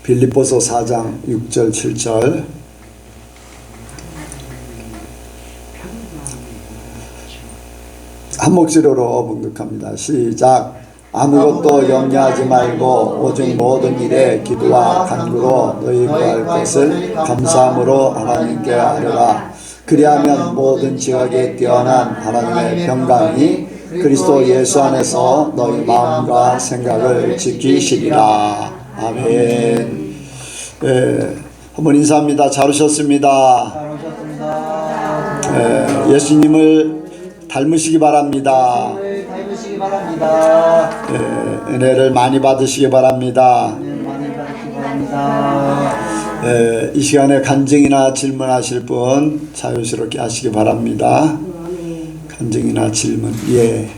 빌립보서 4장 6절 7절 한 목소리로 봉독합니다. 시작. 아무것도 염려하지 말고 오직 모든 일에 기도와 간구로 너희 구할 것을 감사함으로 하나님께 아뢰라. 그리하면 모든 지각에 뛰어난 하나님의 평강이 그리스도 예수 안에서 너희 마음과 생각을 지키시리라. 아멘. 한번 인사합니다. 잘 오셨습니다. 예수님을 닮으시기 바랍니다. 은혜를 많이 받으시기 바랍니다. 이 시간에 간증이나 질문하실 분 자유스럽게 하시기 바랍니다. 간증이나 질문. 예.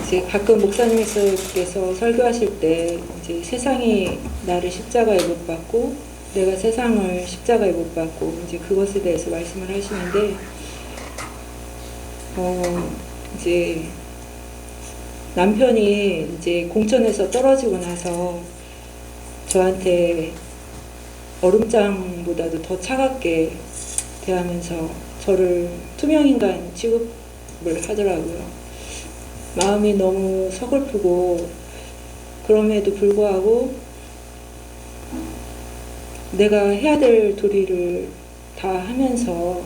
이제 가끔 목사님께서 설교하실 때 이제 세상이 나를 십자가에 못 박고 내가 세상을 십자가에 못 박고 이제 그것에 대해서 말씀을 하시는데 이제 남편이 이제 공천에서 떨어지고 나서 저한테 얼음장보다도 더 차갑게 대하면서 저를 투명인간 취급을 하더라고요. 마음이 너무 서글프고 그럼에도 불구하고 내가 해야 될 도리를 다 하면서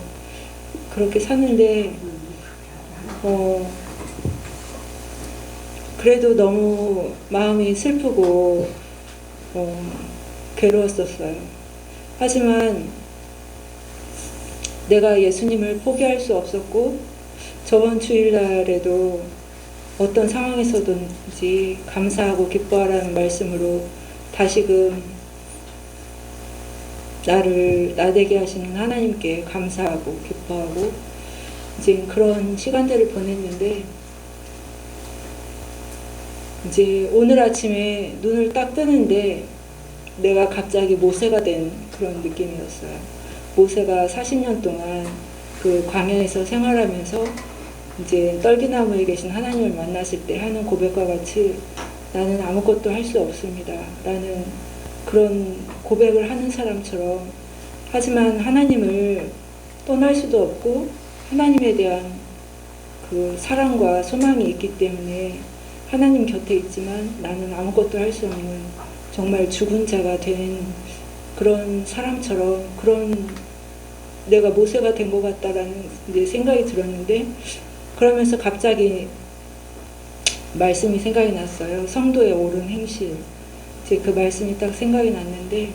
그렇게 사는데 그래도 너무 마음이 슬프고 괴로웠었어요. 하지만 내가 예수님을 포기할 수 없었고 저번 주일날에도 어떤 상황에서든지 감사하고 기뻐하라는 말씀으로 다시금 나를 나되게 하시는 하나님께 감사하고 기뻐하고 이제 그런 시간들을 보냈는데 이제 오늘 아침에 눈을 딱 뜨는데 내가 갑자기 모세가 된 그런 느낌이었어요. 모세가 40년 동안 그 광야에서 생활하면서 이제 떨기나무에 계신 하나님을 만났을 때 하는 고백과 같이 나는 아무것도 할 수 없습니다 라는 그런 고백을 하는 사람처럼, 하지만 하나님을 떠날 수도 없고 하나님에 대한 그 사랑과 소망이 있기 때문에 하나님 곁에 있지만 나는 아무것도 할 수 없는 정말 죽은 자가 된 그런 사람처럼, 그런 내가 모세가 된 것 같다라는 이제 생각이 들었는데, 그러면서 갑자기 말씀이 생각이 났어요. 성도의 옳은 행실. 이제 그 말씀이 딱 생각이 났는데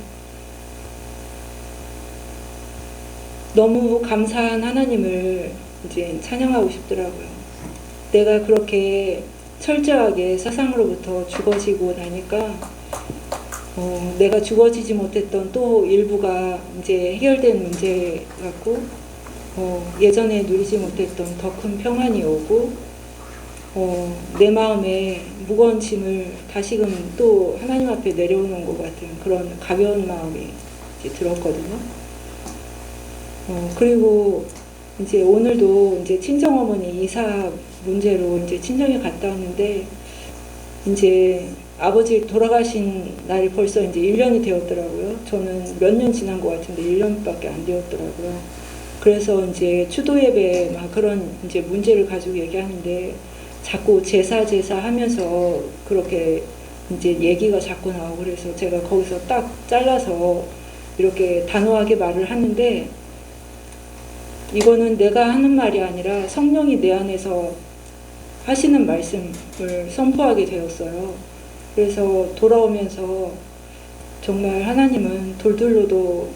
너무 감사한 하나님을 이제 찬양하고 싶더라고요. 내가 그렇게 철저하게 세상으로부터 죽어지고 나니까 내가 죽어지지 못했던 또 일부가 이제 해결된 문제 같고 예전에 누리지 못했던 더 큰 평안이 오고 내 마음에 무거운 짐을 다시금 또 하나님 앞에 내려오는 것 같은 그런 가벼운 마음이 이제 들었거든요. 그리고 이제 오늘도 이제 친정어머니 이사 문제로 이제 친정에 갔다 왔는데 이제 아버지 돌아가신 날이 벌써 이제 1년이 되었더라고요. 저는 몇 년 지난 것 같은데 1년밖에 안 되었더라고요. 그래서 이제 추도 예배 막 그런 이제 문제를 가지고 얘기하는데 자꾸 제사 하면서 그렇게 이제 얘기가 자꾸 나오고, 그래서 제가 거기서 딱 잘라서 이렇게 단호하게 말을 하는데, 이거는 내가 하는 말이 아니라 성령이 내 안에서 하시는 말씀을 선포하게 되었어요. 그래서 돌아오면서 정말 하나님은 돌들로도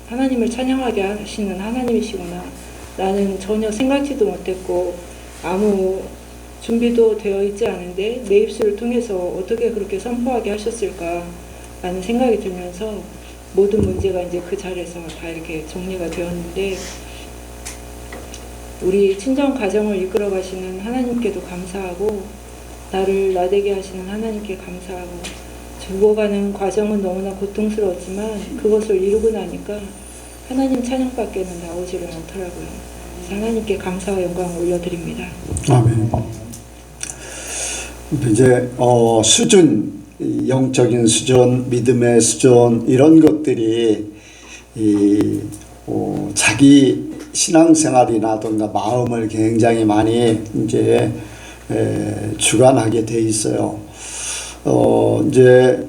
하나님을 찬양하게 하시는 하나님이시구나. 나는 전혀 생각지도 못했고 아무 준비도 되어 있지 않은데 내 입술을 통해서 어떻게 그렇게 선포하게 하셨을까 라는 생각이 들면서 모든 문제가 이제 그 자리에서 다 이렇게 정리가 되었는데, 우리 친정 가정을 이끌어 가시는 하나님께도 감사하고 나를 나되게 하시는 하나님께 감사하고 죽어가는 과정은 너무나 고통스러웠지만 그것을 이루고 나니까 하나님 찬양밖에는 나오지를 않더라고요. 그래서 하나님께 감사와 영광을 올려드립니다. 아멘. 이제 수준, 영적인 수준, 믿음의 수준 이런 것들이 자기 신앙생활이라든가 마음을 굉장히 많이 이제 주관하게 돼 있어요. 이제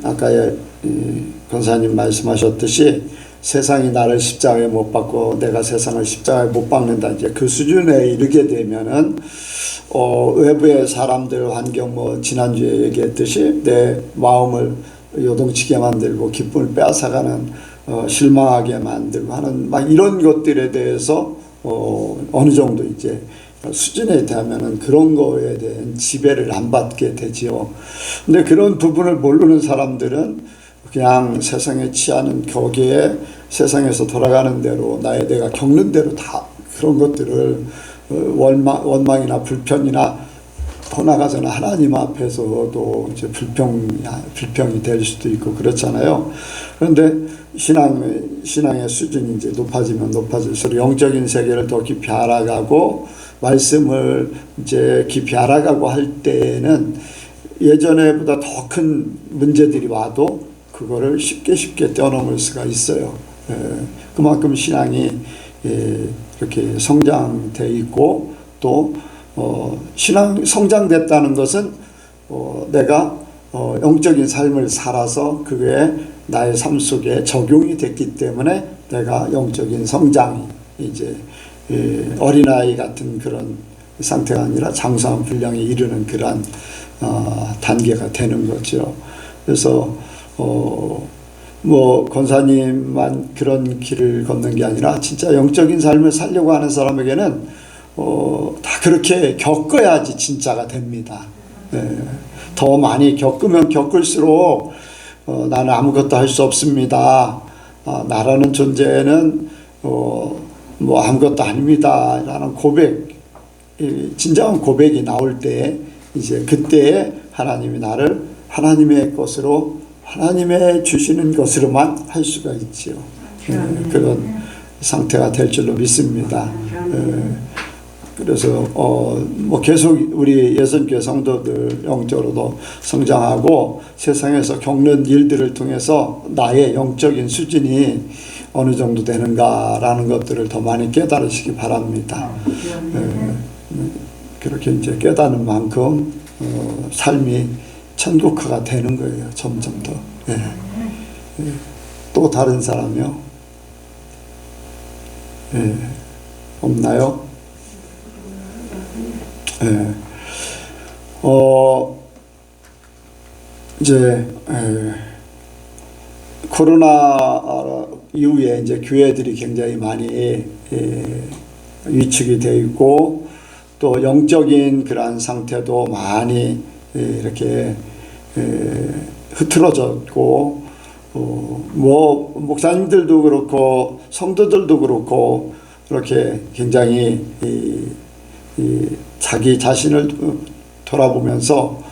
아까 권사님 말씀하셨듯이 세상이 나를 십자가에 못 박고 내가 세상을 십자가에 못 박는다. 이제 그 수준에 이르게 되면은 외부의 사람들 환경 지난주에 얘기했듯이 내 마음을 요동치게 만들고 기쁨을 빼앗아가는 실망하게 만들고 하는 막 이런 것들에 대해서 어느 정도 이제 수준에 대하면은 그런 거에 대한 지배를 안 받게 되지요. 근데 그런 부분을 모르는 사람들은 그냥 세상에 취하는 거기에 세상에서 돌아가는 대로 내가 겪는 대로 다 그런 것들을 원망이나 불편이나 더 나가서는 하나님 앞에서도 이제 불평이 될 수도 있고 그렇잖아요. 그런데 신앙의 수준이 이제 높아지면 높아질수록 영적인 세계를 더 깊이 알아가고 말씀을 이제 깊이 알아가고 할 때는 예전에보다 더 큰 문제들이 와도 그거를 쉽게 뛰어넘을 수가 있어요. 그만큼 신앙이 이렇게 성장돼 있고 또 신앙 성장됐다는 것은 내가 영적인 삶을 살아서 그게 나의 삶 속에 적용이 됐기 때문에 내가 영적인 성장이 이제 어린아이 같은 그런 상태가 아니라 장성한 분량에 이르는 그러한 단계가 되는 거죠. 그래서 권사님만 그런 길을 걷는 게 아니라 진짜 영적인 삶을 살려고 하는 사람에게는 다 그렇게 겪어야지 진짜가 됩니다. 더 많이 겪으면 겪을수록 나는 아무것도 할 수 없습니다. 나라는 존재는 아무것도 아닙니다. 라는 고백, 진정한 고백이 나올 때 이제 그때에 하나님이 나를 하나님의 것으로 하나님의 주시는 것으로만 할 수가 있지요. 그런 상태가 될 줄로 믿습니다. 그래서 계속 우리 예선교회 성도들 영적으로도 성장하고 세상에서 겪는 일들을 통해서 나의 영적인 수준이 어느 정도 되는가라는 것들을 더 많이 깨달으시기 바랍니다. 그렇게 이제 깨닫는 만큼 삶이 천국화가 되는 거예요. 점점 더. 또 다른 사람이요? 없나요? 이제 코로나 이후에 이제 교회들이 굉장히 많이 위축이 되어 있고 또 영적인 그러한 상태도 많이 이렇게 흐트러졌고 목사님들도 그렇고 성도들도 그렇고 그렇게 굉장히 자기 자신을 돌아보면서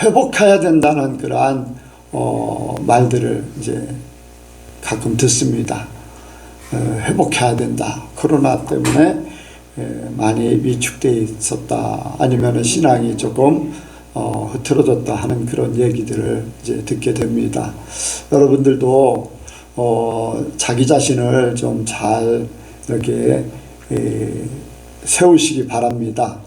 회복해야 된다는 그러한 말들을 이제 가끔 듣습니다. 회복해야 된다. 코로나 때문에 많이 위축되어 있었다. 아니면 신앙이 조금 흐트러졌다 하는 그런 얘기들을 이제 듣게 됩니다. 여러분들도 자기 자신을 좀 잘 이렇게 세우시기 바랍니다.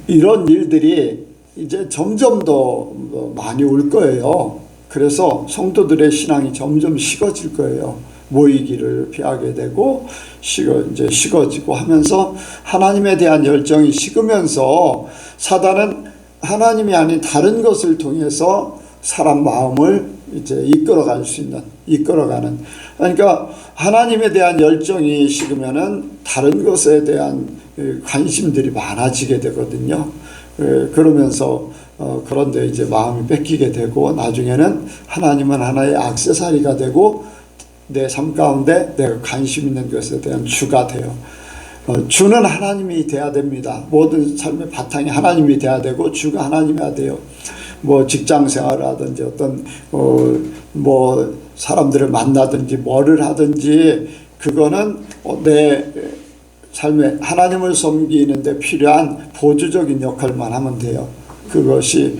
이런 일들이 이제 점점 더 많이 올 거예요. 그래서 성도들의 신앙이 점점 식어질 거예요. 모이기를 피하게 되고 이제 식어지고 하면서 하나님에 대한 열정이 식으면서 사단은 하나님이 아닌 다른 것을 통해서 사람 마음을 이제 이끌어가는 그러니까 하나님에 대한 열정이 식으면은 다른 것에 대한 관심들이 많아지게 되거든요. 그러면서 그런데 이제 마음이 뺏기게 되고 나중에는 하나님은 하나의 액세서리가 되고 내 삶 가운데 내가 관심 있는 것에 대한 주가 돼요. 주는 하나님이 돼야 됩니다. 모든 삶의 바탕이 하나님이 돼야 되고 주가 하나님이어야 돼요. 뭐 직장 생활하든지 어떤 뭐 사람들을 만나든지 뭐를 하든지 그거는 내 삶에 하나님을 섬기는데 필요한 보조적인 역할만 하면 돼요. 그것이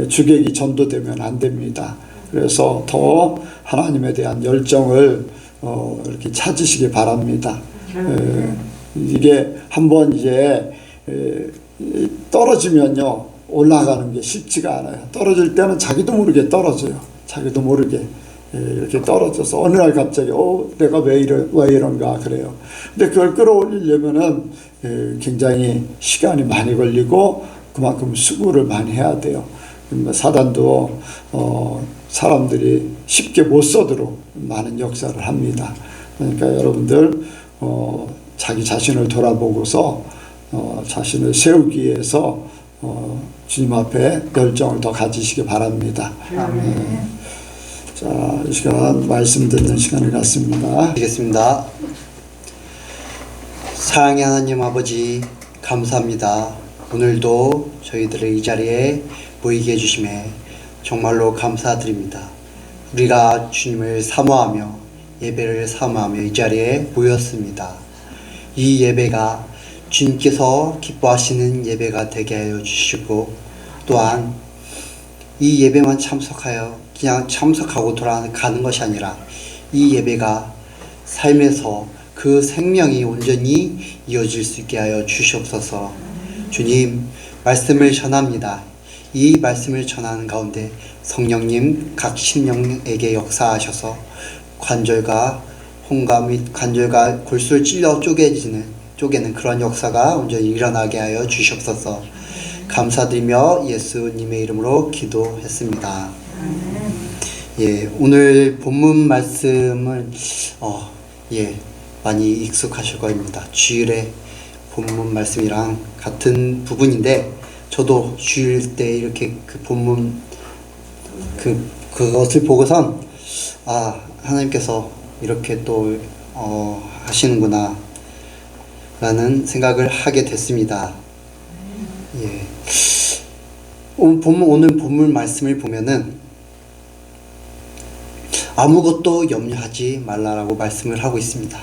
주객이 전도되면 안 됩니다. 그래서 더 하나님에 대한 열정을 이렇게 찾으시기 바랍니다. 이게 한번 이제 떨어지면요 올라가는 게 쉽지가 않아요. 떨어질 때는 자기도 모르게 떨어져요. 자기도 모르게 이렇게 떨어져서 어느 날 갑자기 내가 왜 이런가 그래요. 근데 그걸 끌어올리려면은 굉장히 시간이 많이 걸리고 그만큼 수고를 많이 해야 돼요. 사단도 사람들이 쉽게 못 서도록 많은 역사를 합니다. 그러니까 여러분들 자기 자신을 돌아보고서 자신을 세우기 위해서 주님 앞에 열정을 더 가지시기 바랍니다. 자, 이 시간 말씀 듣는 시간을 갖습니다. 드리겠습니다. 사랑의 하나님 아버지 감사합니다. 오늘도 저희들을 이 자리에 모이게 해주심에 정말로 감사드립니다. 우리가 주님을 사모하며 예배를 사모하며 이 자리에 모였습니다. 이 예배가 주님께서 기뻐하시는 예배가 되게 하여 주시고 또한 이 예배만 참석하여 그냥 참석하고 돌아가는 것이 아니라 이 예배가 삶에서 그 생명이 온전히 이어질 수 있게 하여 주시옵소서. 주님 말씀을 전합니다. 이 말씀을 전하는 가운데 성령님 각 심령에게 역사하셔서 관절과 홍가 및 관절과 골수를 찔러 쪼개는 그런 역사가 온전히 일어나게 하여 주시옵소서. 감사드리며 예수님의 이름으로 기도했습니다. 예, 오늘 본문 말씀은 많이 익숙하실 겁니다. 주일의 본문 말씀이랑 같은 부분인데 저도 주일 때 이렇게 그 본문 그것을 보고선 하나님께서 이렇게 또 하시는구나 라는 생각을 하게 됐습니다. 예. 오늘 본문 말씀을 보면은 아무것도 염려하지 말라라고 말씀을 하고 있습니다.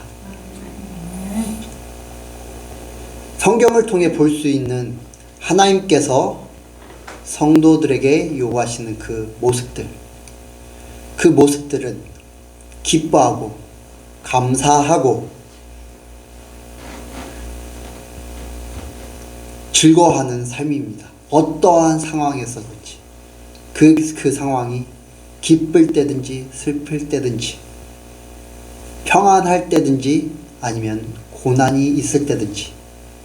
성경을 통해 볼 수 있는 하나님께서 성도들에게 요구하시는 그 모습들은 기뻐하고 감사하고 즐거워하는 삶입니다. 어떠한 상황에서든지 그 상황이 기쁠 때든지 슬플 때든지 평안할 때든지 아니면 고난이 있을 때든지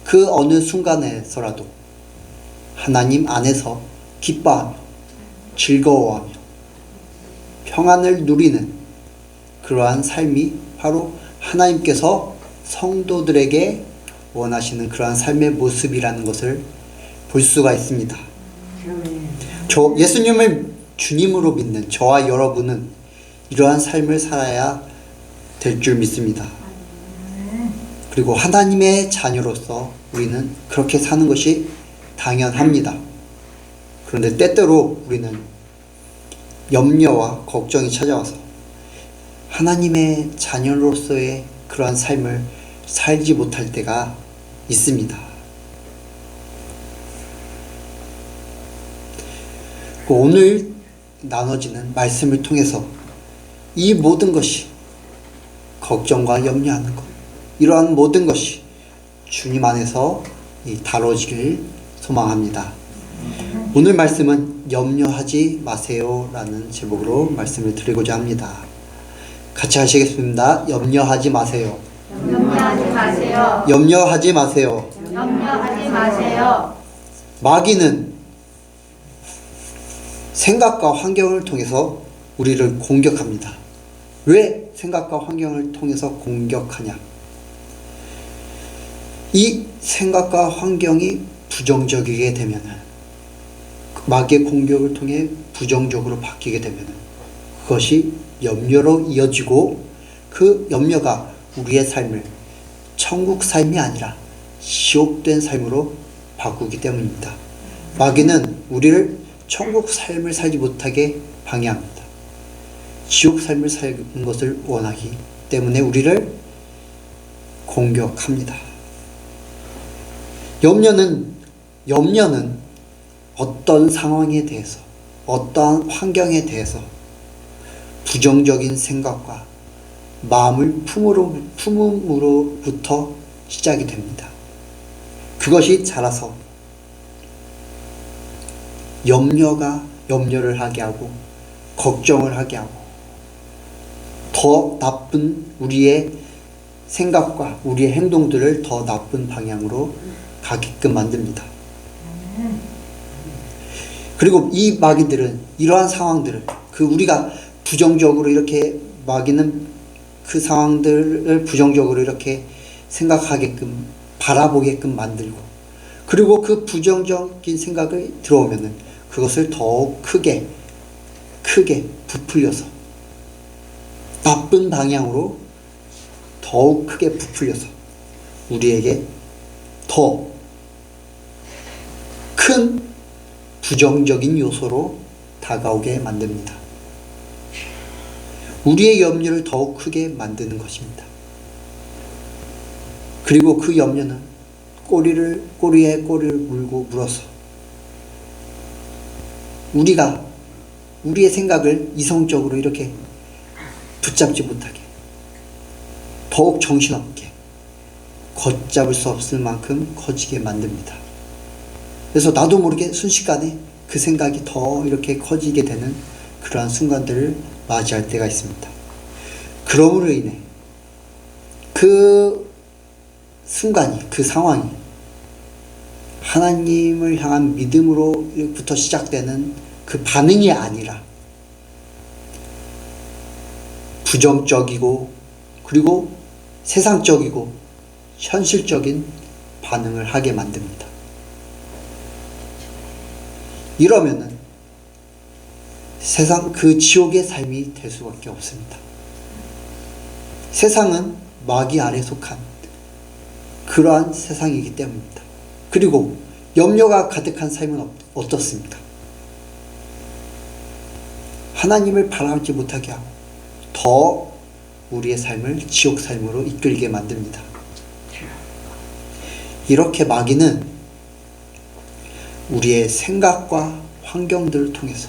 그 어느 순간에서라도 하나님 안에서 기뻐하며 즐거워하며 평안을 누리는 그러한 삶이 바로 하나님께서 성도들에게 원하시는 그러한 삶의 모습이라는 것을 볼 수가 있습니다. 예수님을 주님으로 믿는 저와 여러분은 이러한 삶을 살아야 될 줄 믿습니다. 그리고 하나님의 자녀로서 우리는 그렇게 사는 것이 당연합니다. 그런데 때때로 우리는 염려와 걱정이 찾아와서 하나님의 자녀로서의 그러한 삶을 살지 못할 때가 있습니다. 오늘 나눠지는 말씀을 통해서 이 모든 것이 걱정과 염려하는 것, 이러한 모든 것이 주님 안에서 다뤄지길 소망합니다. 오늘 말씀은 염려하지 마세요 라는 제목으로 말씀을 드리고자 합니다. 같이 하시겠습니다. 염려하지 마세요. 염려하지 마세요. 염려하지 마세요. 염려하지 마세요. 마귀는 생각과 환경을 통해서 우리를 공격합니다. 왜 생각과 환경을 통해서 공격하냐? 이 생각과 환경이 부정적이게 되면 마귀의 공격을 통해 부정적으로 바뀌게 되면 그것이 염려로 이어지고 그 염려가 우리의 삶을 천국 삶이 아니라 지옥된 삶으로 바꾸기 때문입니다. 마귀는 우리를 천국 삶을 살지 못하게 방해합니다. 지옥 삶을 사는 것을 원하기 때문에 우리를 공격합니다. 염려는 어떤 상황에 대해서, 어떠한 환경에 대해서 부정적인 생각과 마음을 품음으로부터 시작이 됩니다. 그것이 자라서 염려를 하게 하고 걱정을 하게 하고 더 나쁜 우리의 생각과 우리의 행동들을 더 나쁜 방향으로 가게끔 만듭니다. 그리고 이 마귀들은 이러한 상황들을 우리가 부정적으로 이렇게 마귀는 그 상황들을 부정적으로 이렇게 생각하게끔 바라보게끔 만들고, 그리고 그 부정적인 생각이 들어오면은 그것을 더욱 크게 부풀려서 나쁜 방향으로 더욱 크게 부풀려서 우리에게 더 큰 부정적인 요소로 다가오게 만듭니다. 우리의 염려를 더욱 크게 만드는 것입니다. 그리고 그 염려는 꼬리에 꼬리를 물어서 우리의 생각을 이성적으로 이렇게 붙잡지 못하게, 더욱 정신없게, 걷잡을 수 없을 만큼 커지게 만듭니다. 그래서 나도 모르게 순식간에 그 생각이 더 이렇게 커지게 되는 그러한 순간들을 맞이할 때가 있습니다. 그러므로 인해 그 순간이, 그 상황이 하나님을 향한 믿음으로부터 시작되는 그 반응이 아니라 부정적이고 그리고 세상적이고 현실적인 반응을 하게 만듭니다. 이러면은 세상 그 지옥의 삶이 될 수밖에 없습니다. 세상은 마귀 아래 속한 그러한 세상이기 때문입니다. 그리고 염려가 가득한 삶은 어떻습니까? 하나님을 바라지 못하게 하고 더 우리의 삶을 지옥 삶으로 이끌게 만듭니다. 이렇게 마귀는 우리의 생각과 환경들을 통해서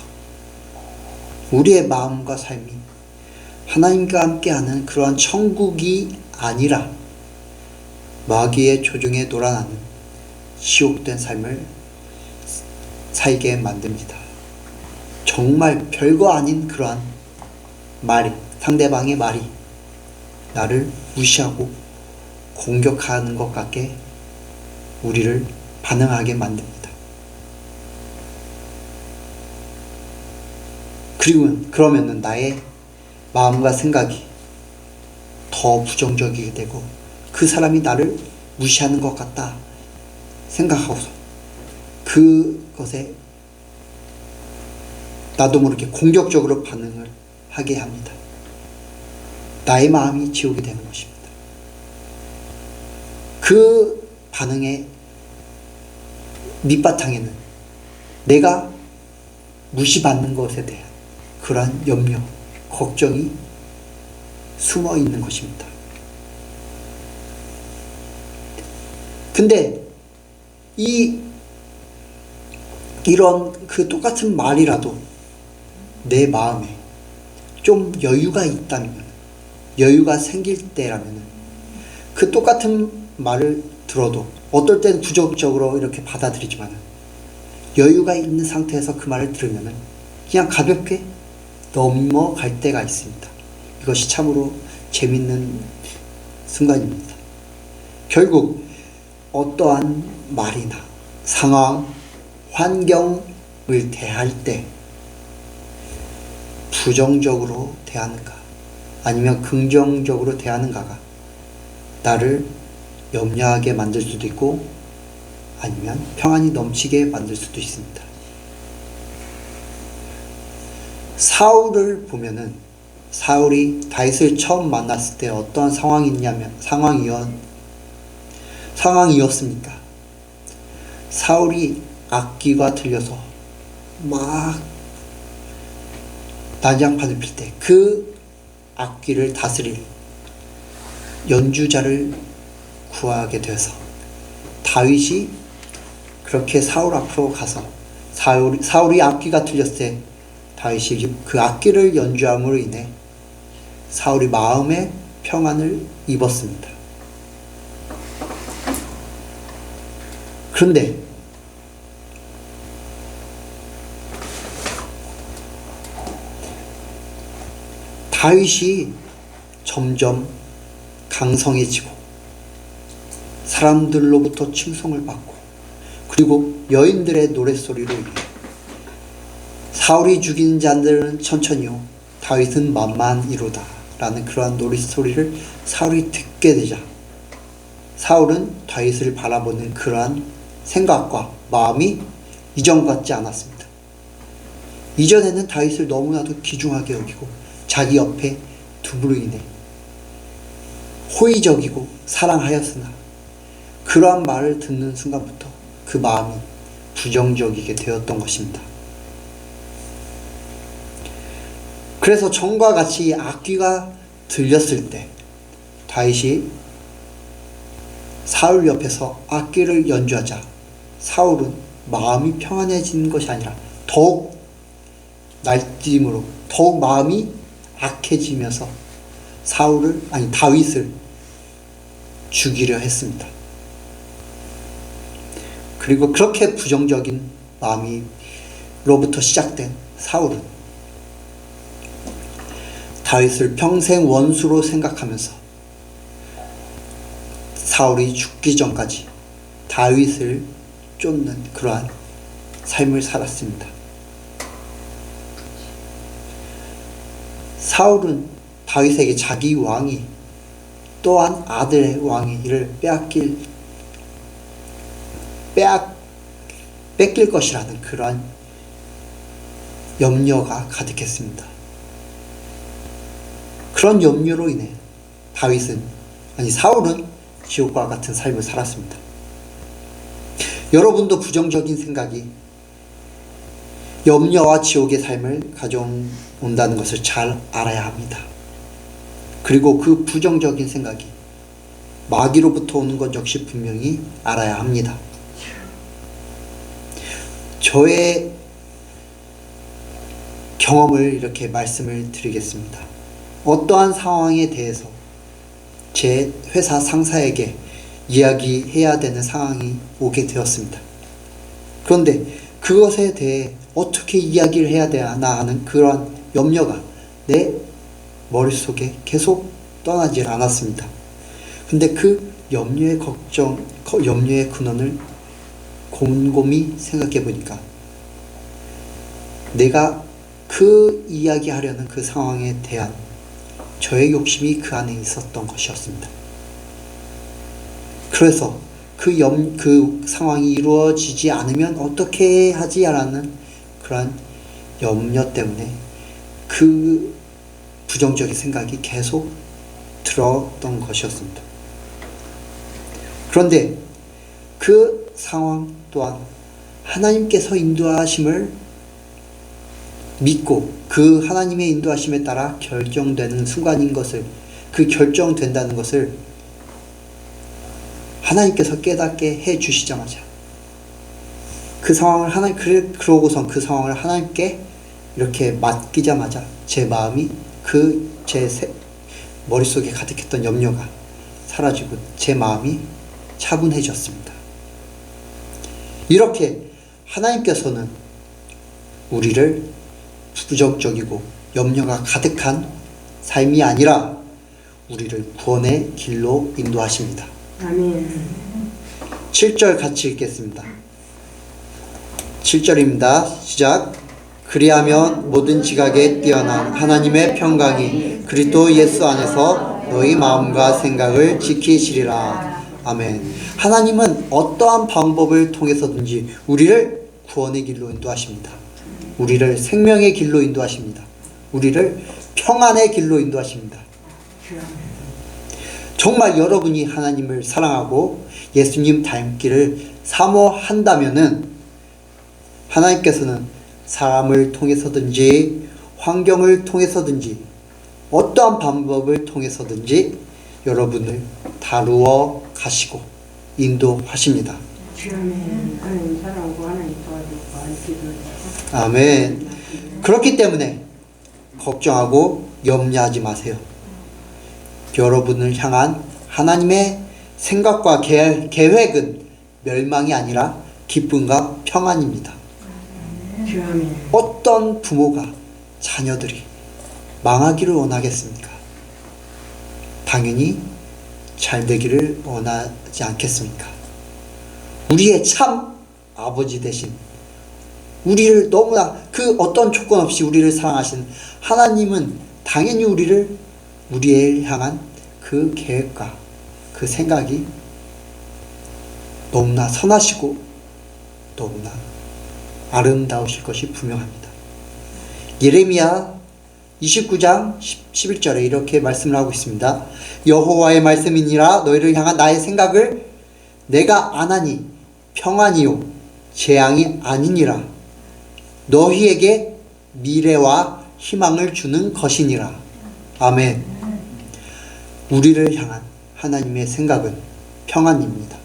우리의 마음과 삶이 하나님과 함께하는 그러한 천국이 아니라 마귀의 조종에 놀아나는 지옥된 삶을 살게 만듭니다. 정말 별거 아닌 그러한 말이, 상대방의 말이 나를 무시하고 공격하는 것 같게 우리를 반응하게 만듭니다. 그러면은 나의 마음과 생각이 더 부정적이게 되고 그 사람이 나를 무시하는 것 같다 생각하고서 그것에 나도 모르게 공격적으로 반응을 하게 합니다. 나의 마음이 지옥이 되는 것입니다. 그 반응의 밑바탕에는 내가 무시받는 것에 대한 그러한 염려, 걱정이 숨어 있는 것입니다. 근데 이런 그 똑같은 말이라도 내 마음에 좀 여유가 있다면, 여유가 생길 때라면 그 똑같은 말을 들어도 어떨 때는 부정적으로 이렇게 받아들이지만 여유가 있는 상태에서 그 말을 들으면 그냥 가볍게 넘어갈 때가 있습니다. 이것이 참으로 재밌는 순간입니다. 결국 어떠한 말이나 상황, 환경을 대할 때 부정적으로 대하는가 아니면 긍정적으로 대하는가가 나를 염려하게 만들 수도 있고 아니면 평안이 넘치게 만들 수도 있습니다. 사울을 보면은 사울이 다윗을 처음 만났을 때 어떠한 상황이었습니까? 사울이 악기가 들려서 막 난장판을 필 때 그 악기를 다스릴 연주자를 구하게 되어서 다윗이 그렇게 사울 앞으로 가서 사울이 악기가 들렸을 때 다윗이 그 악기를 연주함으로 인해 사울이 마음의 평안을 입었습니다. 그런데 다윗이 점점 강성해지고 사람들로부터 칭송을 받고 그리고 여인들의 노랫소리로 인해 사울이 죽이는 자들은 천천히요 다윗은 만만이로다 라는 그러한 노랫소리를 사울이 듣게 되자 사울은 다윗을 바라보는 그러한 생각과 마음이 이전 같지 않았습니다. 이전에는 다윗을 너무나도 귀중하게 여기고 자기 옆에 둠으로 인해 호의적이고 사랑하였으나 그러한 말을 듣는 순간부터 그 마음이 부정적이게 되었던 것입니다. 그래서 전과 같이 악기가 들렸을 때 다윗이 사울 옆에서 악기를 연주하자 사울은 마음이 평안해지는 것이 아니라 더욱 날뛰므로 더욱 마음이 악해지면서 다윗을 죽이려 했습니다. 그리고 그렇게 부정적인 마음으로부터 시작된 사울은 다윗을 평생 원수로 생각하면서 사울이 죽기 전까지 다윗을 쫓는 그러한 삶을 살았습니다. 사울은 다윗에게 자기 왕이 또한 아들의 왕위를 뺏길 것이라는 그러한 염려가 가득했습니다. 그런 염려로 인해 사울은 지옥과 같은 삶을 살았습니다. 여러분도 부정적인 생각이 염려와 지옥의 삶을 가져온다는 것을 잘 알아야 합니다. 그리고 그 부정적인 생각이 마귀로부터 오는 것 역시 분명히 알아야 합니다. 저의 경험을 이렇게 말씀을 드리겠습니다. 어떠한 상황에 대해서 제 회사 상사에게 이야기해야 되는 상황이 오게 되었습니다. 그런데 그것에 대해 어떻게 이야기를 해야 되나 하는 그러한 염려가 내 머릿속에 계속 떠나질 않았습니다. 근데 그 염려의 근원을 곰곰이 생각해 보니까 내가 그 이야기하려는 그 상황에 대한 저의 욕심이 그 안에 있었던 것이었습니다. 그래서 그 상황이 이루어지지 않으면 어떻게 하지라는 그런 염려 때문에 그 부정적인 생각이 계속 들었던 것이었습니다. 그런데 그 상황 또한 하나님께서 인도하심을 믿고 그 하나님의 인도하심에 따라 결정되는 순간인 것을, 그 결정된다는 것을 하나님께서 깨닫게 해 주시자마자 그 상황을 그러고선 그 상황을 하나님께 이렇게 맡기자마자 제 마음이 제 머릿속에 가득했던 염려가 사라지고 제 마음이 차분해졌습니다. 이렇게 하나님께서는 우리를 부정적이고 염려가 가득한 삶이 아니라 우리를 구원의 길로 인도하십니다. 아멘. 7절 같이 읽겠습니다. 7절입니다. 시작. 그리하면 모든 지각에 뛰어난 하나님의 평강이 그리스도 예수 안에서 너희 마음과 생각을 지키시리라. 아멘. 하나님은 어떠한 방법을 통해서든지 우리를 구원의 길로 인도하십니다. 우리를 생명의 길로 인도하십니다. 우리를 평안의 길로 인도하십니다. 정말 여러분이 하나님을 사랑하고 예수님 닮기를 사모한다면은 하나님께서는 사람을 통해서든지 환경을 통해서든지 어떠한 방법을 통해서든지 여러분을 다루어 가시고 인도하십니다. 하나님 사랑하고 하나님 도와주고 기도해주고. 아멘. 그렇기 때문에 걱정하고 염려하지 마세요. 여러분을 향한 하나님의 생각과 계획은 멸망이 아니라 기쁨과 평안입니다. 어떤 부모가 자녀들이 망하기를 원하겠습니까? 당연히 잘 되기를 원하지 않겠습니까? 우리의 참 아버지 되신, 우리를 너무나 그 어떤 조건 없이 우리를 사랑하신 하나님은 당연히 우리를 향한 그 계획과 그 생각이 너무나 선하시고 너무나 아름다우실 것이 분명합니다. 예레미야 29장 11절에 이렇게 말씀을 하고 있습니다. 여호와의 말씀이니라. 너희를 향한 나의 생각을 내가 아나니 평안이요 재앙이 아니니라. 너희에게 미래와 희망을 주는 것이니라. 아멘. 우리를 향한 하나님의 생각은 평안입니다.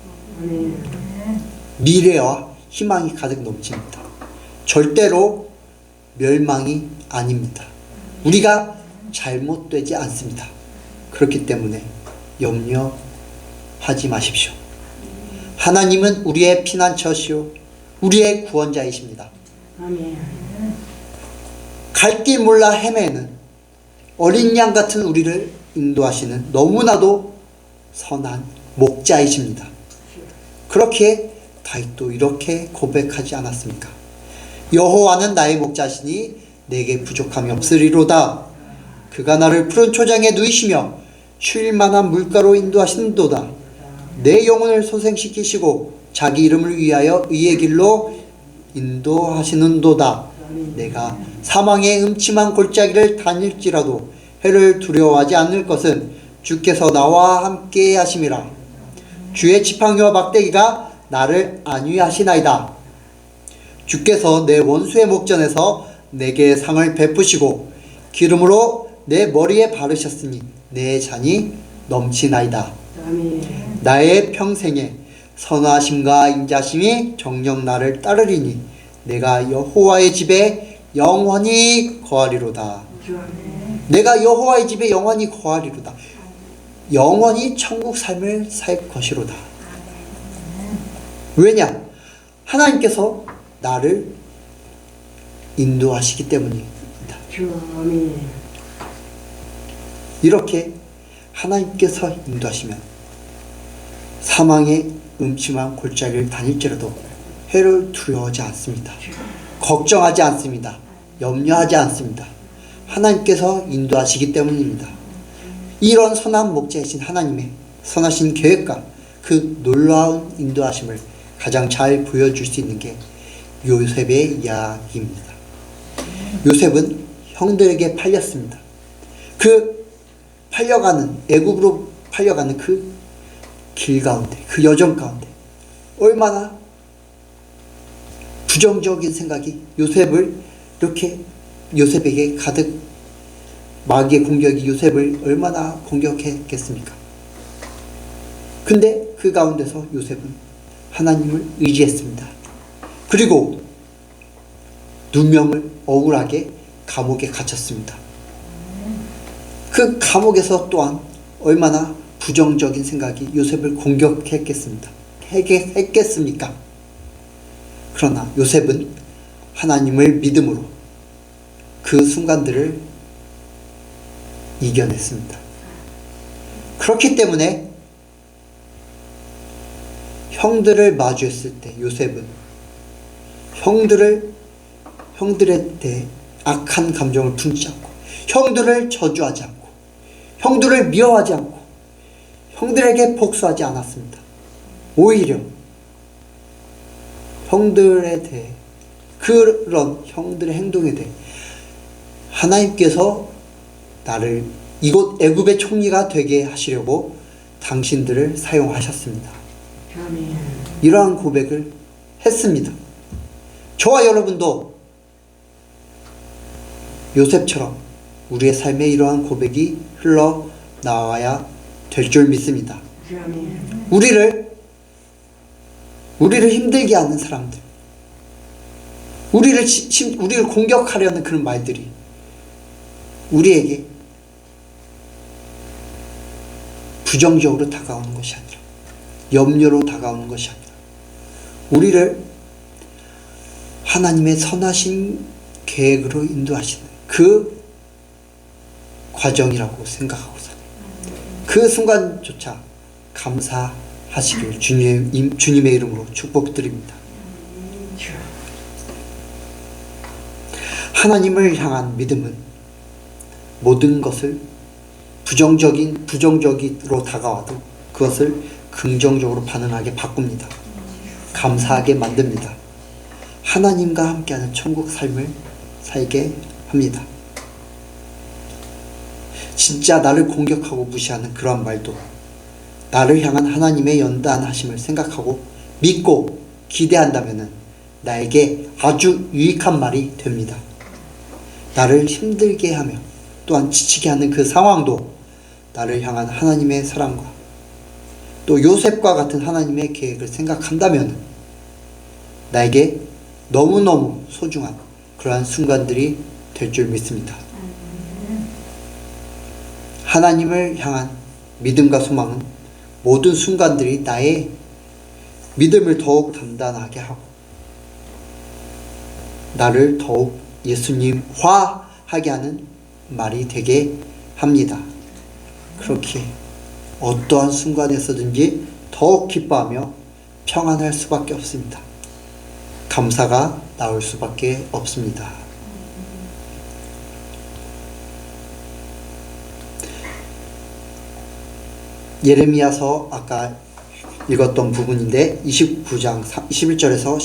미래와 희망이 가득 넘칩니다. 절대로 멸망이 아닙니다. 우리가 잘못되지 않습니다. 그렇기 때문에 염려하지 마십시오. 하나님은 우리의 피난처시요 우리의 구원자이십니다. 갈 길 몰라 헤매는 어린 양 같은 우리를 인도하시는 너무나도 선한 목자이십니다. 그렇게 다윗도 이렇게 고백하지 않았습니까? 여호와는 나의 목자시니 내게 부족함이 없으리로다. 그가 나를 푸른 초장에 누이시며 쉴 만한 물가로 인도하시는도다. 내 영혼을 소생시키시고 자기 이름을 위하여 의의 길로 인도하시는도다. 내가 사망의 음침한 골짜기를 다닐지라도 해를 두려워하지 않을 것은 주께서 나와 함께 하심이라. 주의 지팡이와 막대기가 나를 안위하시나이다. 주께서 내 원수의 목전에서 내게 상을 베푸시고 기름으로 내 머리에 바르셨으니 내 잔이 넘치나이다. 나의 평생에 선하심과 인자심이 정녕 나를 따르리니 내가 여호와의 집에 영원히 거하리로다. 내가 여호와의 집에 영원히 거하리로다. 영원히 천국 삶을 살 것이로다. 왜냐? 하나님께서 나를 인도하시기 때문입니다. 이렇게 하나님께서 인도하시면 사망의 음침한 골짜기를 다닐지라도 해를 두려워하지 않습니다. 걱정하지 않습니다. 염려하지 않습니다. 하나님께서 인도하시기 때문입니다. 이런 선한 목자이신 하나님의 선하신 계획과 그 놀라운 인도하심을 가장 잘 보여줄 수 있는 게 요셉의 이야기입니다. 요셉은 형들에게 팔렸습니다. 그 애굽으로 팔려가는 그 길 가운데, 그 여정 가운데 얼마나 부정적인 생각이 요셉에게 가득, 마귀의 공격이 요셉을 얼마나 공격했겠습니까? 근데 그 가운데서 요셉은 하나님을 의지했습니다. 그리고 누명을 억울하게 감옥에 갇혔습니다. 그 감옥에서 또한 얼마나 부정적인 생각이 요셉을 공격했겠습니까? 그러나 요셉은 하나님을 믿음으로 그 순간들을 이겨냈습니다. 그렇기 때문에 형들을 마주했을 때 요셉은 형들에 대해 악한 감정을 품지 않고, 형들을 저주하지 않고, 형들을 미워하지 않고, 형들에게 복수하지 않았습니다. 오히려 형들에 대해, 그런 형들의 행동에 대해 하나님께서 나를 이곳 애굽의 총리가 되게 하시려고 당신들을 사용하셨습니다. 이러한 고백을 했습니다. 저와 여러분도 요셉처럼 우리의 삶에 이러한 고백이 흘러나와야 될 줄 믿습니다. 아멘. 우리를 힘들게 하는 사람들, 우리를 공격하려는 그런 말들이 우리에게 부정적으로 다가오는 것이 아니라, 염려로 다가오는 것이 아니라, 우리를 하나님의 선하신 계획으로 인도하시는 그 과정이라고 생각하고 사는, 그 순간조차 감사하시길 주님의 이름으로 축복드립니다. 하나님을 향한 믿음은 모든 것을 부정적으로 다가와도 그것을 긍정적으로 반응하게 바꿉니다. 감사하게 만듭니다. 하나님과 함께하는 천국 삶을 살게 합니다. 진짜 나를 공격하고 무시하는 그러한 말도 나를 향한 하나님의 연단하심을 생각하고 믿고 기대한다면 나에게 아주 유익한 말이 됩니다. 나를 힘들게 하며 또한 지치게 하는 그 상황도 나를 향한 하나님의 사랑과 또 요셉과 같은 하나님의 계획을 생각한다면 나에게 너무너무 소중한 그러한 순간들이 될 줄 믿습니다. 하나님을 향한 믿음과 소망은 모든 순간들이 나의 믿음을 더욱 단단하게 하고 나를 더욱 예수님화하게 하는 말이 되게 합니다. 그렇게 어떠한 순간에서든지 더욱 기뻐하며 평안할 수밖에 없습니다. 감사가 나올 수밖에 없습니다. 예레미야서 아까 읽었던 부분인데 29장 21절에서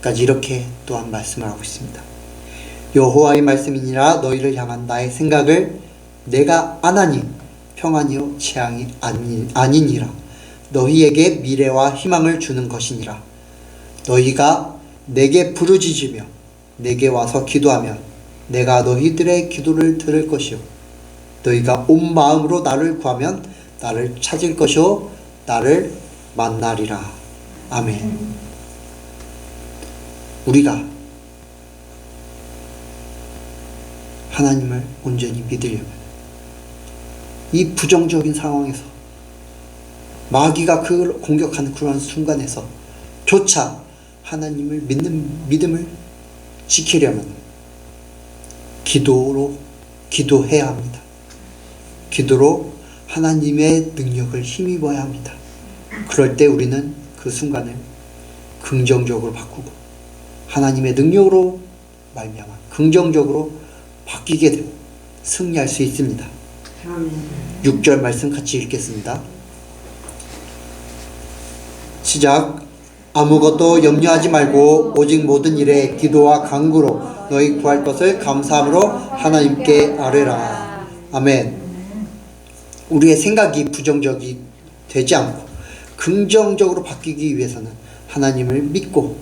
13절까지 이렇게 또한 말씀을 하고 있습니다. 여호와의 말씀이니라 너희를 향한 나의 생각을 내가 아나니 평안이요 재앙이 아니니라. 너희에게 미래와 희망을 주는 것이니라. 너희가 내게 부르짖으며 내게 와서 기도하면 내가 너희들의 기도를 들을 것이요 너희가 온 마음으로 나를 구하면 나를 찾을 것이요 나를 만나리라. 아멘. 우리가 하나님을 온전히 믿으려면 이 부정적인 상황에서 마귀가 그걸 공격하는 그러한 순간에서 조차 하나님을 믿는 믿음을 지키려면 기도해야 합니다. 기도로 하나님의 능력을 힘입어야 합니다. 그럴 때 우리는 그 순간을 긍정적으로 바꾸고 하나님의 능력으로 말미암아 긍정적으로 바뀌게 되고 승리할 수 있습니다. 6절 말씀 같이 읽겠습니다. 시작. 아무것도 염려하지 말고 오직 모든 일에 기도와 간구로 너희 구할 것을 감사함으로 하나님께 아뢰라. 아멘. 우리의 생각이 부정적이 되지 않고 긍정적으로 바뀌기 위해서는 하나님을 믿고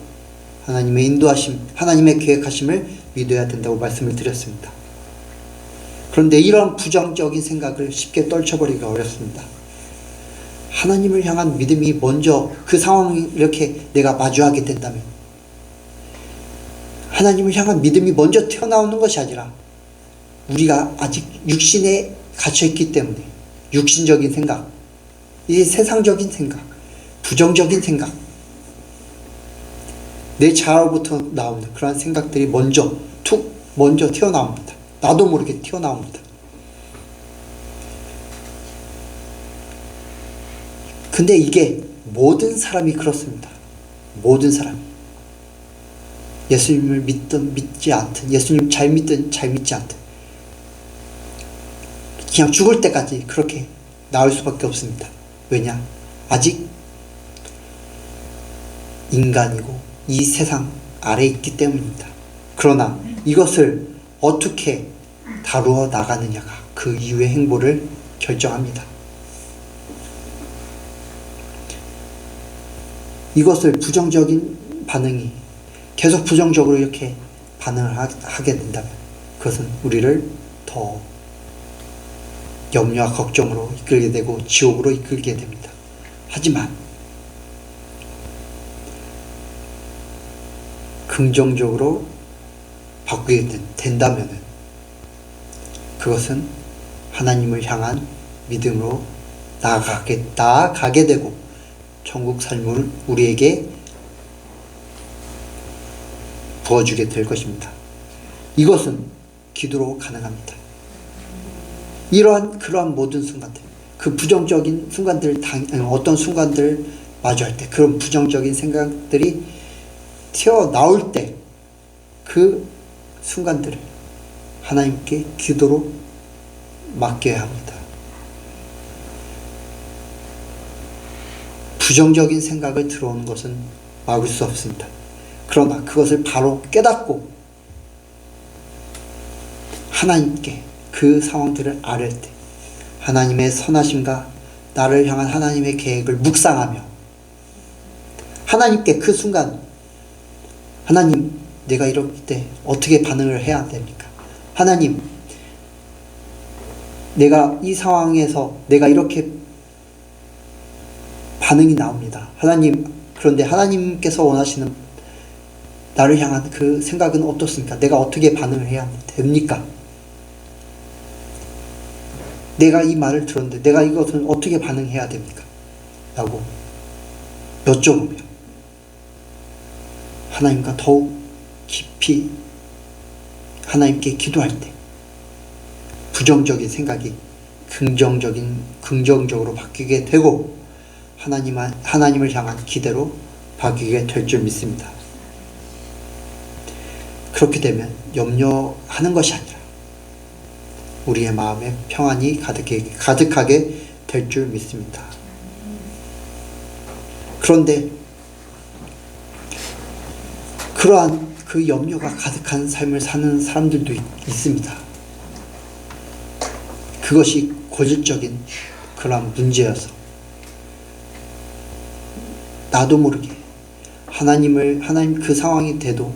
하나님의 인도하심, 하나님의 계획하심을 믿어야 된다고 말씀을 드렸습니다. 그런데 이런 부정적인 생각을 쉽게 떨쳐버리기가 어렵습니다. 하나님을 향한 믿음이 먼저 그 상황을 이렇게 내가 마주하게 된다면 하나님을 향한 믿음이 먼저 튀어나오는 것이 아니라 우리가 아직 육신에 갇혀있기 때문에 육신적인 생각, 이 세상적인 생각, 부정적인 생각, 내 자아로부터 나오는 그런 생각들이 먼저 튀어나옵니다. 나도 모르게 튀어나옵니다. 근데 이게 모든 사람이 그렇습니다. 모든 사람이. 예수님을 믿든 믿지 않든, 예수님 잘 믿든 잘 믿지 않든 그냥 죽을 때까지 그렇게 나올 수밖에 없습니다. 왜냐? 아직 인간이고 이 세상 아래에 있기 때문입니다. 그러나 이것을 어떻게 다루어 나가느냐가 그 이후의 행보를 결정합니다. 이것을 부정적인 반응이 계속 부정적으로 이렇게 반응을 하게 된다면 그것은 우리를 더 염려와 걱정으로 이끌게 되고 지옥으로 이끌게 됩니다. 하지만 긍정적으로 바꾸게 된다면 그것은 하나님을 향한 믿음으로 나아가게 되고 천국 삶을 우리에게 부어주게 될 것입니다. 이것은 기도로 가능합니다. 그러한 모든 순간들, 그 부정적인 순간들, 어떤 순간들 마주할 때 그런 부정적인 생각들이 튀어나올 때 그 순간들을 하나님께 기도로 맡겨야 합니다. 부정적인 생각을 들어오는 것은 막을 수 없습니다. 그러나 그것을 바로 깨닫고 하나님께 그 상황들을 아뢰 때 하나님의 선하심과 나를 향한 하나님의 계획을 묵상하며 하나님께 그 순간 하나님 내가 이럴 때 어떻게 반응을 해야 됩니까? 하나님 내가 이 상황에서 내가 이렇게 반응이 나옵니다. 하나님 그런데 하나님께서 원하시는 나를 향한 그 생각은 어떻습니까? 내가 어떻게 반응을 해야 됩니까? 내가 이 말을 들었는데 내가 이것을 어떻게 반응해야 됩니까? 라고 여쭤보며 하나님과 더욱 깊이 하나님께 기도할 때 부정적인 생각이 긍정적으로 바뀌게 되고 하나님을 향한 기대로 바뀌게 될 줄 믿습니다. 그렇게 되면 염려하는 것이 아니라 우리의 마음에 평안이 가득하게 될 줄 믿습니다. 그런데 그러한 그 염려가 가득한 삶을 사는 사람들도 있습니다. 그것이 고질적인 그러한 문제여서 나도 모르게 하나님 그 상황이 돼도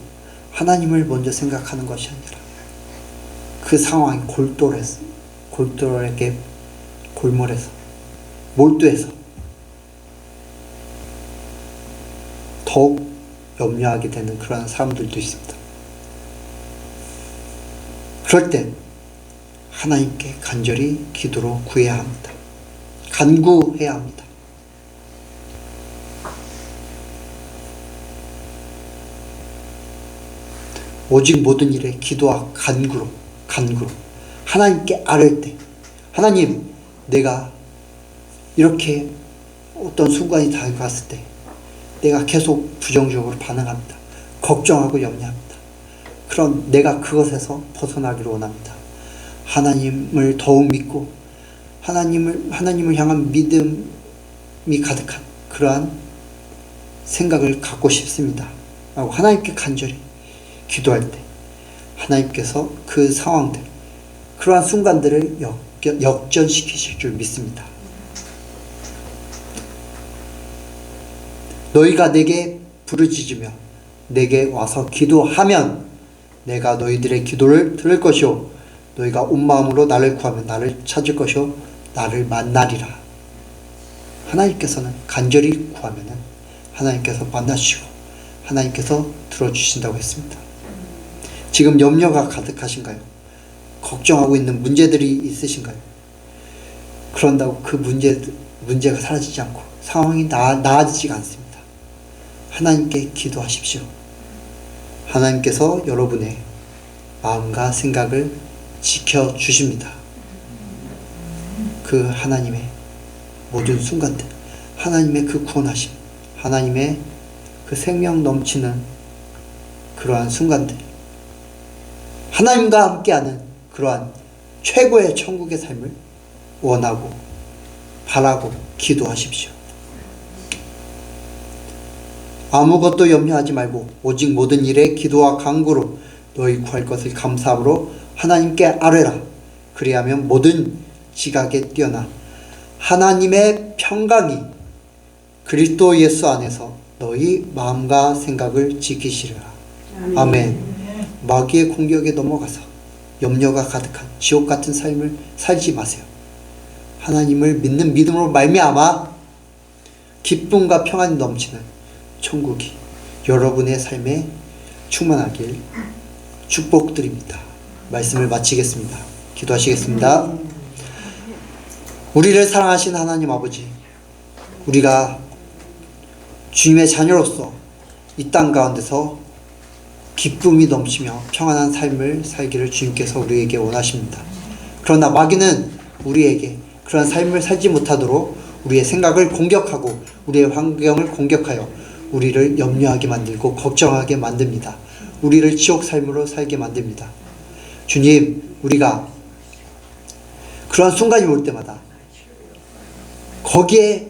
하나님을 먼저 생각하는 것이 아니라 그 상황이 몰두해서 더욱 염려하게 되는 그러한 사람들도 있습니다. 그럴 때 하나님께 간절히 기도로 구해야 합니다. 간구해야 합니다. 오직 모든 일에 기도와 간구로 하나님께 아뢰 때 하나님 내가 이렇게 어떤 순간이 다가왔을 때 내가 계속 부정적으로 반응합니다. 걱정하고 염려합니다. 그런 내가 그것에서 벗어나기를 원합니다. 하나님을 더욱 믿고 하나님을 향한 믿음이 가득한 그러한 생각을 갖고 싶습니다. 라고 하나님께 간절히 기도할 때 하나님께서 그 상황들, 그러한 순간들을 역전시키실 줄 믿습니다. 너희가 내게 부르짖으며 내게 와서 기도하면 내가 너희들의 기도를 들을 것이요 너희가 온 마음으로 나를 구하면 나를 찾을 것이요 나를 만나리라. 하나님께서는 간절히 구하면 하나님께서 만나시고 하나님께서 들어주신다고 했습니다. 지금 염려가 가득하신가요? 걱정하고 있는 문제들이 있으신가요? 그런다고 그 문제가 사라지지 않고 상황이 나아지지가 않습니다. 하나님께 기도하십시오. 하나님께서 여러분의 마음과 생각을 지켜주십니다. 그 하나님의 모든 순간들, 하나님의 그 구원하심, 하나님의 그 생명 넘치는 그러한 순간들, 하나님과 함께하는 그러한 최고의 천국의 삶을 원하고 바라고 기도하십시오. 아무것도 염려하지 말고 오직 모든 일에 기도와 간구로 너희 구할 것을 감사함으로 하나님께 아뢰라. 그리하면 모든 지각에 뛰어나 하나님의 평강이 그리스도 예수 안에서 너희 마음과 생각을 지키시리라. 아멘. 마귀의 공격에 넘어가서 염려가 가득한 지옥 같은 삶을 살지 마세요. 하나님을 믿는 믿음으로 말미암아 기쁨과 평안이 넘치는 천국이 여러분의 삶에 충만하길 축복드립니다. 말씀을 마치겠습니다. 기도하시겠습니다. 우리를 사랑하신 하나님 아버지, 우리가 주님의 자녀로서 이 땅 가운데서 기쁨이 넘치며 평안한 삶을 살기를 주님께서 우리에게 원하십니다. 그러나 마귀는 우리에게 그런 삶을 살지 못하도록 우리의 생각을 공격하고 우리의 환경을 공격하여 우리를 염려하게 만들고 걱정하게 만듭니다. 우리를 지옥 삶으로 살게 만듭니다. 주님, 우리가 그런 순간이 올 때마다 거기에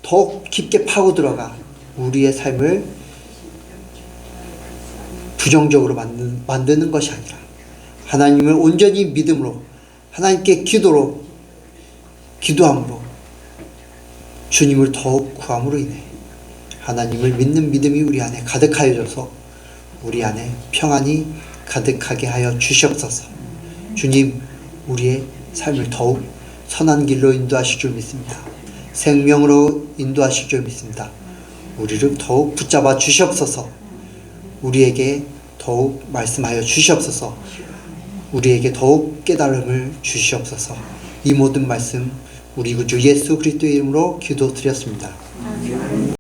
더욱 깊게 파고 들어가 우리의 삶을 부정적으로 만드는 것이 아니라 하나님을 온전히 믿음으로 하나님께 기도함으로 주님을 더욱 구함으로 인해 하나님을 믿는 믿음이 우리 안에 가득하여져서 우리 안에 평안이 가득하게 하여 주시옵소서. 주님, 우리의 삶을 더욱 선한 길로 인도하실 줄 믿습니다. 생명으로 인도하실 줄 믿습니다. 우리를 더욱 붙잡아 주시옵소서. 우리에게 더욱 말씀하여 주시옵소서. 우리에게 더욱 깨달음을 주시옵소서. 이 모든 말씀 우리 구주 예수 그리스도의 이름으로 기도드렸습니다.